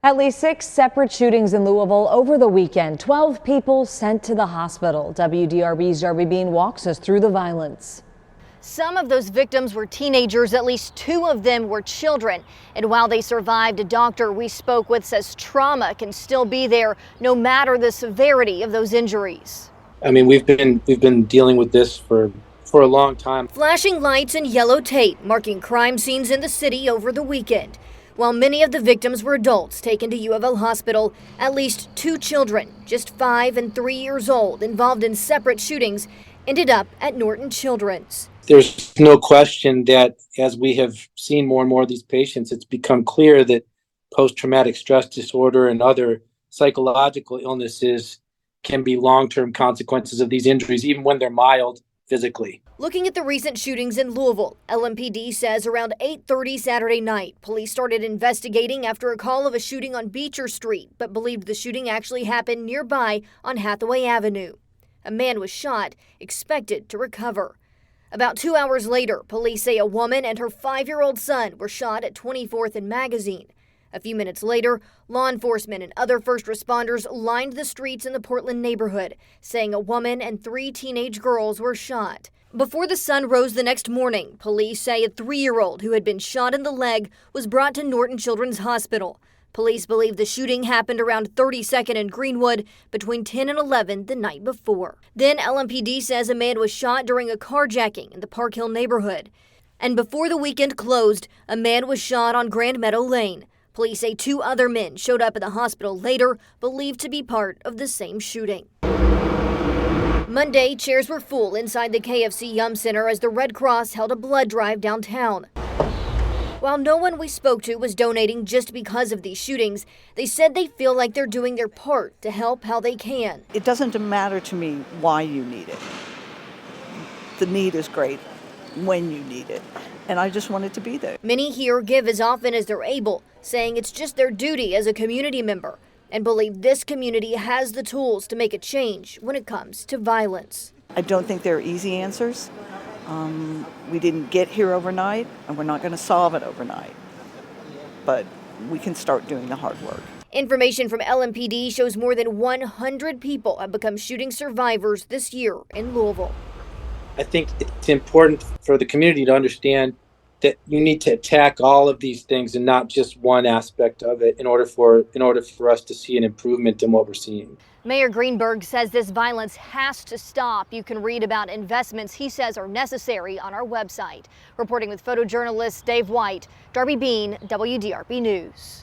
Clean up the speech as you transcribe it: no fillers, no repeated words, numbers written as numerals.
At least 6 separate shootings in Louisville over the weekend. 12 people sent to the hospital. WDRB's Darby Bean walks us through the violence. Some of those victims were teenagers, at least 2 of them were children. And while they survived, a doctor we spoke with says trauma can still be there no matter the severity of those injuries. I mean, we've been dealing with this for a long time. Flashing lights and yellow tape marking crime scenes in the city over the weekend. While many of the victims were adults taken to U of L hospital, at least 2 children, just 5 and 3 years old, involved in separate shootings, ended up at Norton Children's. There's no question that as we have seen more and more of these patients, it's become clear that post-traumatic stress disorder and other psychological illnesses can be long-term consequences of these injuries, even when they're mild physically. Looking at the recent shootings in Louisville, LMPD says around 8:30 Saturday night, police started investigating after a call of a shooting on Beecher Street, but believed the shooting actually happened nearby on Hathaway Avenue. A man was shot, expected to recover. About 2 hours later, police say a woman and her 5-year-old son were shot at 24th and Magazine. A few minutes later, law enforcement and other first responders lined the streets in the Portland neighborhood, saying a woman and 3 teenage girls were shot. Before the sun rose the next morning, police say a 3-year-old who had been shot in the leg was brought to Norton Children's Hospital. Police believe the shooting happened around 32nd and Greenwood between 10 and 11 the night before. Then LMPD says a man was shot during a carjacking in the Park Hill neighborhood. And before the weekend closed, a man was shot on Grand Meadow Lane. Police say 2 other men showed up at the hospital later, believed to be part of the same shooting. Monday, chairs were full inside the KFC Yum Center as the Red Cross held a blood drive downtown. While no one we spoke to was donating just because of these shootings, they said they feel like they're doing their part to help how they can. It doesn't matter to me why you need it. The need is great when you need it, and I just want it to be there. Many here give as often as they're able, saying it's just their duty as a community member, and believe this community has the tools to make a change when it comes to violence. I don't think there are easy answers. We didn't get here overnight, and we're not going to solve it overnight. But we can start doing the hard work. Information from LMPD shows more than 100 people have become shooting survivors this year in Louisville. I think it's important for the community to understand that you need to attack all of these things and not just one aspect of it in order for us to see an improvement in what we're seeing. Mayor Greenberg says this violence has to stop. You can read about investments he says are necessary on our website. Reporting with photojournalist Dave White, Darby Bean, WDRB News.